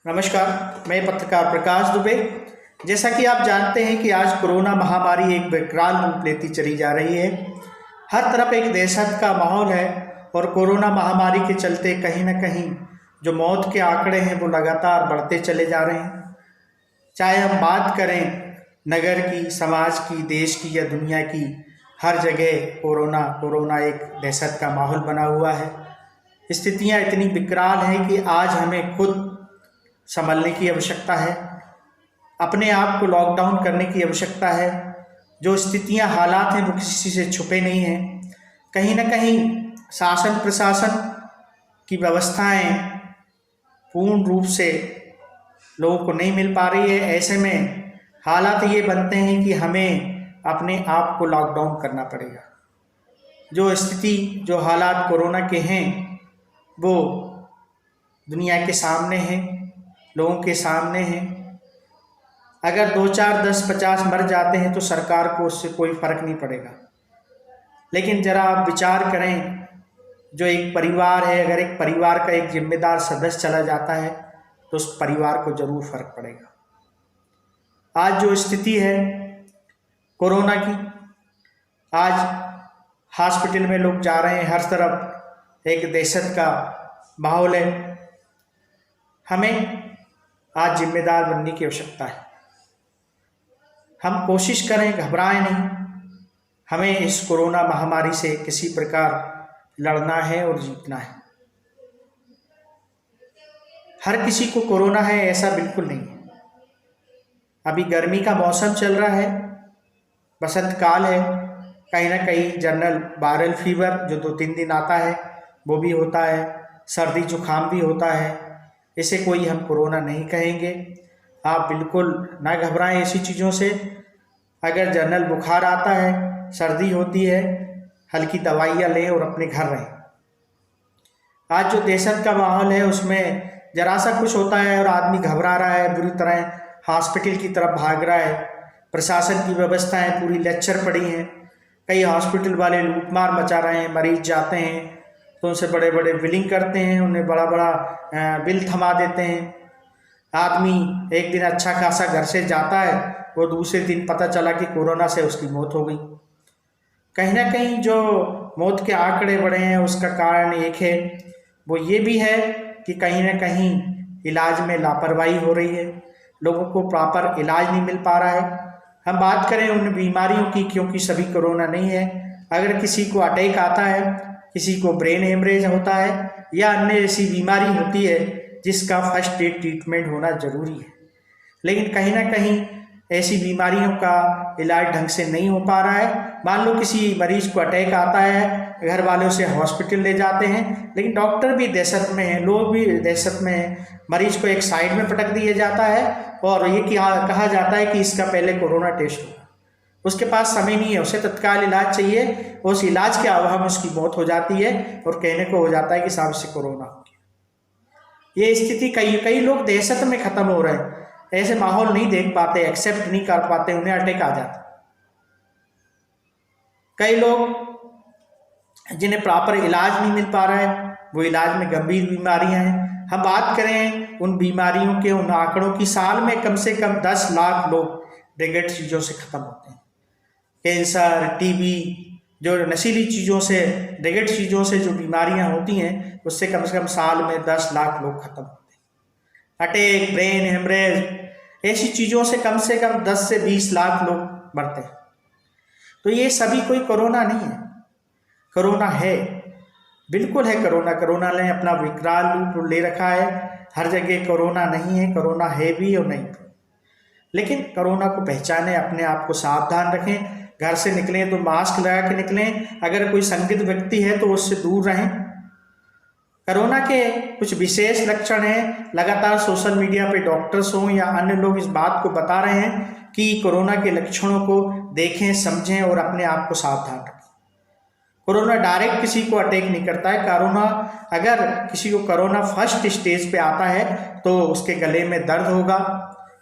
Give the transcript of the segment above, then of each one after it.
नमस्कार, मैं पत्रकार प्रकाश दुबे। जैसा कि आप जानते हैं कि आज कोरोना महामारी एक विकराल रूप लेती चली जा रही है। हर तरफ एक दहशत का माहौल है और कोरोना महामारी के चलते कहीं ना कहीं जो मौत के आंकड़े हैं वो लगातार बढ़ते चले जा रहे हैं। चाहे हम बात करें नगर की, समाज की, देश की या दुनिया की, हर जगह कोरोना एक दहशत का माहौल बना हुआ है। स्थितियां इतनी विकराल हैं कि आज हमें खुद संभलने की आवश्यकता है, अपने आप को लॉकडाउन करने की आवश्यकता है। जो स्थितियां, हालात हैं वो किसी से छुपे नहीं हैं। कहीं ना कहीं शासन प्रशासन की व्यवस्थाएं पूर्ण रूप से लोगों को नहीं मिल पा रही है। ऐसे में हालात ये बनते हैं कि हमें अपने आप को लॉकडाउन करना पड़ेगा। जो स्थिति, जो हालात कोरोना के हैं वो दुनिया के सामने हैं, लोगों के सामने हैं। अगर 2, 4, 10, 50 मर जाते हैं तो सरकार को उससे कोई फर्क नहीं पड़ेगा। लेकिन ज़रा आप विचार करें, जो एक परिवार है, अगर एक परिवार का एक जिम्मेदार सदस्य चला जाता है तो उस परिवार को ज़रूर फर्क पड़ेगा। आज जो स्थिति है कोरोना की, आज हॉस्पिटल में लोग जा रहे हैं, हर तरफ एक दहशत का माहौल है। हमें आज जिम्मेदार बनने की आवश्यकता है। हम कोशिश करें, घबराएं नहीं। हमें इस कोरोना महामारी से किसी प्रकार लड़ना है और जीतना है। हर किसी को कोरोना है ऐसा बिल्कुल नहीं है। अभी गर्मी का मौसम चल रहा है, बसंत काल है, कहीं ना कहीं जनरल वायरल फीवर जो 2-3 दिन आता है वो भी होता है, सर्दी जुकाम भी होता है। इसे कोई हम कोरोना नहीं कहेंगे। आप बिल्कुल ना घबराएं ऐसी चीज़ों से। अगर जनरल बुखार आता है, सर्दी होती है, हल्की दवाइयाँ लें और अपने घर रहें। आज जो दहशत का माहौल है उसमें जरा सा कुछ होता है और आदमी घबरा रहा है, बुरी तरह हॉस्पिटल की तरफ भाग रहा है। प्रशासन की व्यवस्थाएं पूरी लच्चर पड़ी हैं। कई हॉस्पिटल वाले लूटमार मचा रहे हैं। मरीज जाते हैं तो उनसे बड़े बड़े बिलिंग करते हैं, उन्हें बड़ा बड़ा बिल थमा देते हैं। आदमी एक दिन अच्छा खासा घर से जाता है, वो दूसरे दिन पता चला कि कोरोना से उसकी मौत हो गई। कहीं ना कहीं जो मौत के आंकड़े बढ़े हैं उसका कारण एक है, वो ये भी है कि कहीं ना कहीं इलाज में लापरवाही हो रही है। लोगों को प्रॉपर इलाज नहीं मिल पा रहा है। हम बात करें उन बीमारियों की, क्योंकि सभी कोरोना नहीं है। अगर किसी को अटैक आता है, किसी को ब्रेन हेमरेज होता है या अन्य ऐसी बीमारी होती है जिसका फर्स्ट एड ट्रीटमेंट होना जरूरी है, लेकिन कहीं ना कहीं ऐसी बीमारियों का इलाज ढंग से नहीं हो पा रहा है। मान लो किसी मरीज को अटैक आता है, घर वाले उसे हॉस्पिटल ले जाते हैं, लेकिन डॉक्टर भी दहशत में हैं, लोग भी दहशत में हैं। मरीज को एक साइड में पटक दिया जाता है और ये कहा जाता है कि इसका पहले कोरोना टेस्ट हो। उसके पास समय नहीं है, उसे तत्काल इलाज चाहिए। उस इलाज के अभाव में उसकी मौत हो जाती है और कहने को हो जाता है कि साहब से कोरोना हो गया। ये स्थिति कई लोग दहशत में खत्म हो रहे हैं। ऐसे माहौल नहीं देख पाते, एक्सेप्ट नहीं कर पाते, उन्हें अटैक आ जाता। कई लोग जिन्हें प्रॉपर इलाज नहीं मिल पा रहा है, वो इलाज में गंभीर बीमारियां हैं। हम बात करें उन बीमारियों के, उन आंकड़ों की, साल में कम से कम 10 लाख लोग डिगेट चीज़ों से खत्म होते हैं। कैंसर, टीबी, जो नशीली चीज़ों से, डिगेट चीज़ों से जो बीमारियां होती हैं उससे कम से कम साल में 10 लाख लोग खत्म होते हैं। अटैक, ब्रेन हेमरेज, ऐसी चीज़ों से कम 10 से 20 लाख लोग मरते हैं। तो ये सभी कोई कोरोना नहीं है। कोरोना है, बिल्कुल है कोरोना। कोरोना ने अपना विकराल रूप ले रखा है। हर जगह कोरोना नहीं है, कोरोना है भी और नहीं। लेकिन कोरोना को पहचानें, अपने आप को सावधान रखें। घर से निकलें तो मास्क लगा के निकलें। अगर कोई संदिग्ध व्यक्ति है तो उससे दूर रहें। कोरोना के कुछ विशेष लक्षण हैं। लगातार सोशल मीडिया पे डॉक्टर्स हों या अन्य लोग इस बात को बता रहे हैं कि कोरोना के लक्षणों को देखें, समझें और अपने आप को सावधान रखें। कोरोना डायरेक्ट किसी को अटैक नहीं करता है। कोरोना, अगर किसी को कोरोना फर्स्ट स्टेज पे आता है तो उसके गले में दर्द होगा,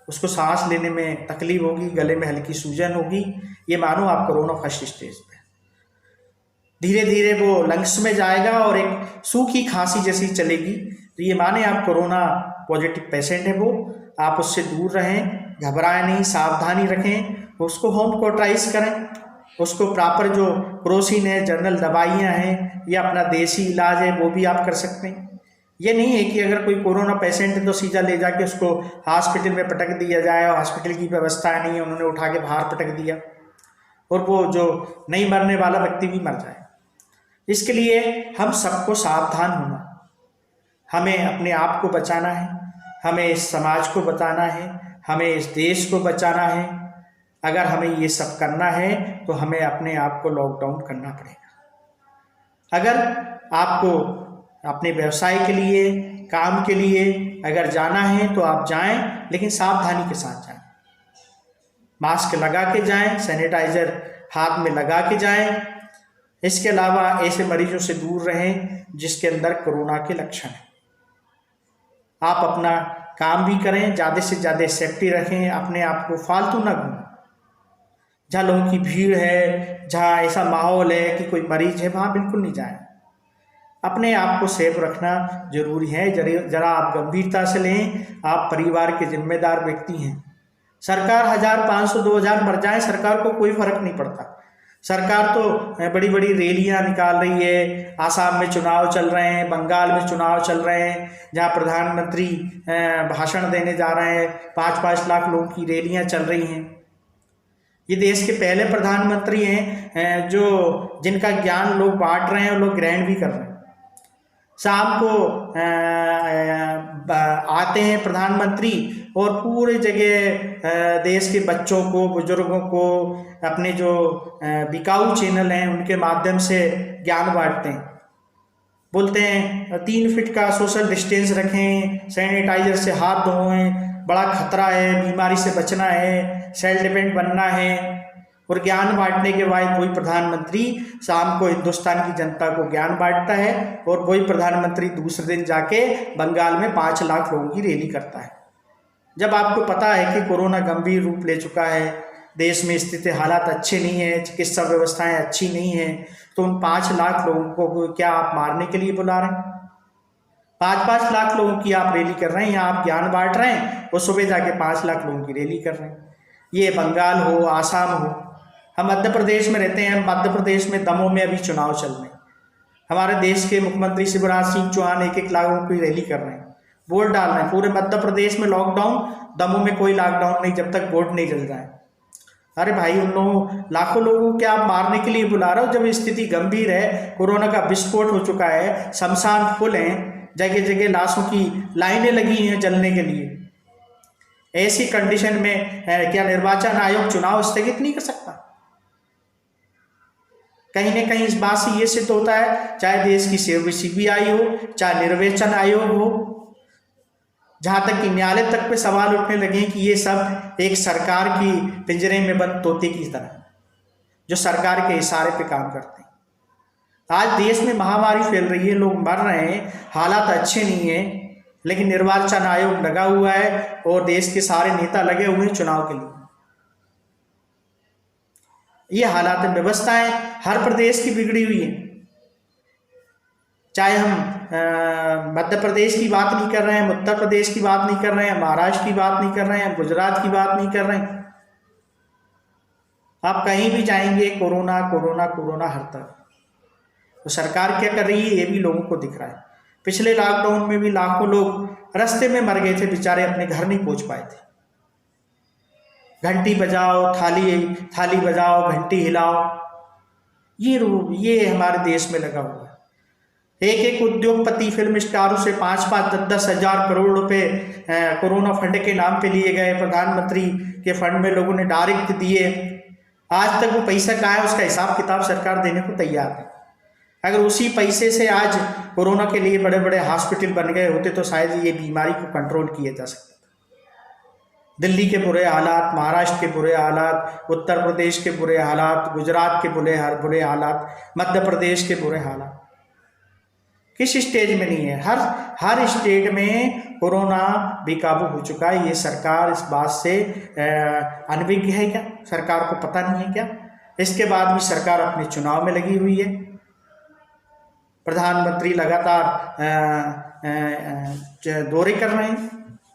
उसको सांस लेने में तकलीफ होगी, गले में हल्की सूजन होगी। ये मानो आप कोरोना फर्स्ट स्टेज पे। धीरे धीरे वो लंग्स में जाएगा और एक सूखी खांसी जैसी चलेगी, तो ये माने आप कोरोना पॉजिटिव पेशेंट है, वो आप उससे दूर रहें, घबराएं नहीं, सावधानी रखें, उसको होम क्वारंटाइन करें, उसको प्रॉपर जो क्रोसिन है, जनरल दवाइयाँ हैं या अपना देसी इलाज है वो भी आप कर सकते हैं। ये नहीं है कि अगर कोई कोरोना पेशेंट है तो सीधा ले जाके उसको हॉस्पिटल में पटक दिया जाए, और हॉस्पिटल की व्यवस्था नहीं है, उन्होंने उठा के बाहर पटक दिया और वो जो नहीं मरने वाला व्यक्ति भी मर जाए। इसके लिए हम सबको सावधान होना, हमें अपने आप को बचाना है, हमें इस समाज को बचाना है, हमें इस देश को बचाना है। अगर हमें ये सब करना है तो हमें अपने आप को लॉकडाउन करना पड़ेगा। अगर आपको अपने व्यवसाय के लिए, काम के लिए अगर जाना है तो आप जाएं, लेकिन सावधानी के साथ जाएं, मास्क लगा के जाएं, सैनिटाइजर हाथ में लगा के जाएं। इसके अलावा ऐसे मरीजों से दूर रहें जिसके अंदर कोरोना के लक्षण हैं। आप अपना काम भी करें, ज़्यादा से ज़्यादा सेफ्टी रखें, अपने आप को फालतू ना घूमें। जहाँ लोगों की भीड़ है, जहाँ ऐसा माहौल है कि कोई मरीज है, वहाँ बिल्कुल नहीं जाएं। अपने आप को सेफ रखना जरूरी है। जरा आप गंभीरता से लें, आप परिवार के जिम्मेदार व्यक्ति हैं। सरकार 1000, 500, 2000 मर जाए, सरकार को कोई फर्क नहीं पड़ता। सरकार तो बड़ी बड़ी रैलियां निकाल रही है, आसाम में चुनाव चल रहे हैं, बंगाल में चुनाव चल रहे हैं, जहां प्रधानमंत्री भाषण देने जा रहे हैं, 5-5 लाख लोगों की रैलियां चल रही हैं। ये देश के पहले प्रधानमंत्री हैं जो जिनका ज्ञान लोग बांट रहे हैं और लोग ग्रहण भी कर रहे हैं। शाम को आते हैं प्रधानमंत्री और पूरे जगह देश के बच्चों को, बुजुर्गों को अपने जो बिकाऊ चैनल हैं उनके माध्यम से ज्ञान बांटते हैं। बोलते हैं 3 फीट का सोशल डिस्टेंस रखें, सैनिटाइजर से हाथ धोएं, बड़ा खतरा है, बीमारी से बचना है, सेल्फ डिपेंडेंट बनना है। और ज्ञान बांटने के बाद वही प्रधानमंत्री शाम को हिंदुस्तान की जनता को ज्ञान बांटता है और वही प्रधानमंत्री दूसरे दिन जाके बंगाल में 5 लाख लोगों की रैली करता है। जब आपको पता है कि कोरोना गंभीर रूप ले चुका है, देश में स्थिति हालात अच्छे नहीं है, चिकित्सा व्यवस्थाएं अच्छी नहीं है, तो उन 5 लाख लोगों को क्या आप मारने के लिए बुला रहे हैं? 5-5 लाख लोगों की आप रैली कर रहे हैं, यहाँ आप ज्ञान बांट रहे हैं और सुबह जाके 5 लाख लोगों की रैली कर रहे हैं। ये बंगाल हो, आसाम हो। हम मध्य प्रदेश में रहते हैं, मध्य प्रदेश में दमोह में अभी चुनाव चल रहे हैं। हमारे देश के मुख्यमंत्री शिवराज सिंह चौहान 1-1 लाख लोगों की रैली कर रहे हैं, वोट डाल रहे हैं। पूरे मध्य प्रदेश में लॉकडाउन, दमोह में कोई लॉकडाउन नहीं जब तक वोट नहीं जल जाए। अरे भाई, उन लोगों लाखों लोगों को क्या आप मारने के लिए बुला रहे हो? जब स्थिति गंभीर है, कोरोना का विस्फोट हो चुका है, शमशान फुल हैं, जगह जगह लाशों की लाइनें लगी हैं जलने के लिए। ऐसी कंडीशन में क्या निर्वाचन आयोग चुनाव स्थगित नहीं कर सकता? कहीं ना कहीं इस बात से ये सिद्ध होता है, चाहे देश की CBI हो, चाहे निर्वाचन आयोग हो, जहां तक कि न्यायालय तक पे सवाल उठने लगे कि ये सब एक सरकार की पिंजरे में बंद तोते की तरह, जो सरकार के इशारे पे काम करते हैं। आज देश में महामारी फैल रही है, लोग मर रहे हैं, हालात अच्छे नहीं है, लेकिन निर्वाचन आयोग लगा हुआ है और देश के सारे नेता लगे हुए हैं चुनाव के लिए। ये हालात व्यवस्थाएं हर प्रदेश की बिगड़ी हुई है। चाहे हम मध्य प्रदेश की बात नहीं कर रहे हैं, उत्तर प्रदेश की बात नहीं कर रहे हैं, महाराष्ट्र की बात नहीं कर रहे हैं, गुजरात की बात नहीं कर रहे हैं, आप कहीं भी जाएंगे कोरोना कोरोना कोरोना हर तरफ। तो सरकार क्या कर रही है ये भी लोगों को दिख रहा है। पिछले लॉकडाउन में भी लाखों लोग रास्ते में मर गए थे, बेचारे अपने घर नहीं पहुंच पाए थे। घंटी बजाओ, थाली बजाओ, घंटी हिलाओ, ये हमारे देश में लगा हुआ है। एक उद्योगपति फिल्म स्टारों से 5-5, 10-10 हजार करोड़ रुपए कोरोना फंड के नाम पे लिए गए, प्रधानमंत्री के फंड में लोगों ने डायरेक्ट दिए। आज तक वो पैसा कहाँ है, उसका हिसाब किताब सरकार देने को तैयार है। अगर उसी पैसे से आज कोरोना के लिए बड़े बड़े हॉस्पिटल बन गए होते तो शायद ये बीमारी को कंट्रोल किया जा सकता था। दिल्ली के बुरे हालात, महाराष्ट्र के बुरे हालात, उत्तर प्रदेश के बुरे हालात, गुजरात के बुरे हालात, मध्य प्रदेश के बुरे हालात किस स्टेज में नहीं है? हर स्टेट में कोरोना बेकाबू हो चुका है। ये सरकार इस बात से अनभिज्ञ है क्या? सरकार को पता नहीं है क्या? इसके बाद भी सरकार अपने चुनाव में लगी हुई है। प्रधानमंत्री लगातार दौरे कर रहे हैं,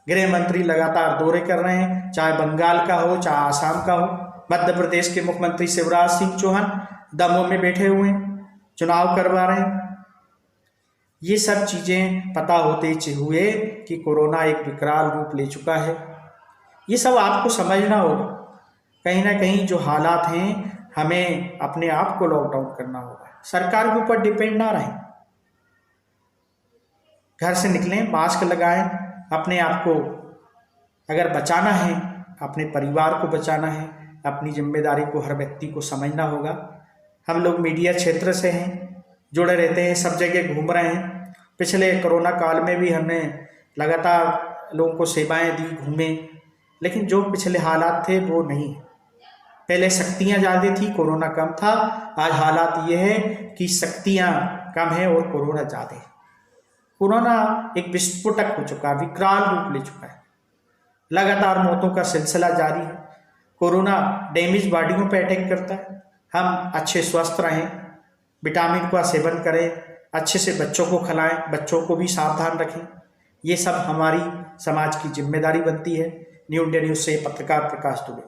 गृह मंत्री लगातार दौरे कर रहे हैं, चाहे बंगाल का हो चाहे आसाम का हो। मध्य प्रदेश के मुख्यमंत्री शिवराज सिंह चौहान दमोह में बैठे हुए हैं, चुनाव करवा रहे हैं। ये सब चीज़ें पता होते हुए कि कोरोना एक विकराल रूप ले चुका है, ये सब आपको समझना होगा। कहीं ना कहीं जो हालात हैं, हमें अपने आप को लॉकडाउन करना होगा, सरकार के ऊपर डिपेंड ना रहें। घर से निकलें, मास्क लगाएं, अपने आप को अगर बचाना है, अपने परिवार को बचाना है, अपनी जिम्मेदारी को हर व्यक्ति को समझना होगा। हम लोग मीडिया क्षेत्र से हैं, जुड़े रहते हैं, सब जगह घूम रहे हैं। पिछले कोरोना काल में भी हमने लगातार लोगों को सेवाएं दी, घूमे, लेकिन जो पिछले हालात थे वो नहीं। पहले शक्तियां ज़्यादा थी, कोरोना कम था। आज हालात ये है कि शक्तियां कम है और कोरोना ज़्यादा है। कोरोना एक विस्फोटक हो चुका है, विकराल रूप ले चुका है। लगातार मौतों का सिलसिला जारी है। कोरोना डैमेज बॉडियों पर अटैक करता है। हम अच्छे स्वस्थ रहें, विटामिन का सेवन करें, अच्छे से बच्चों को खिलाएं, बच्चों को भी सावधान रखें। ये सब हमारी समाज की जिम्मेदारी बनती है। न्यू इंडिया न्यूज़ से पत्रकार प्रकाश दुबे।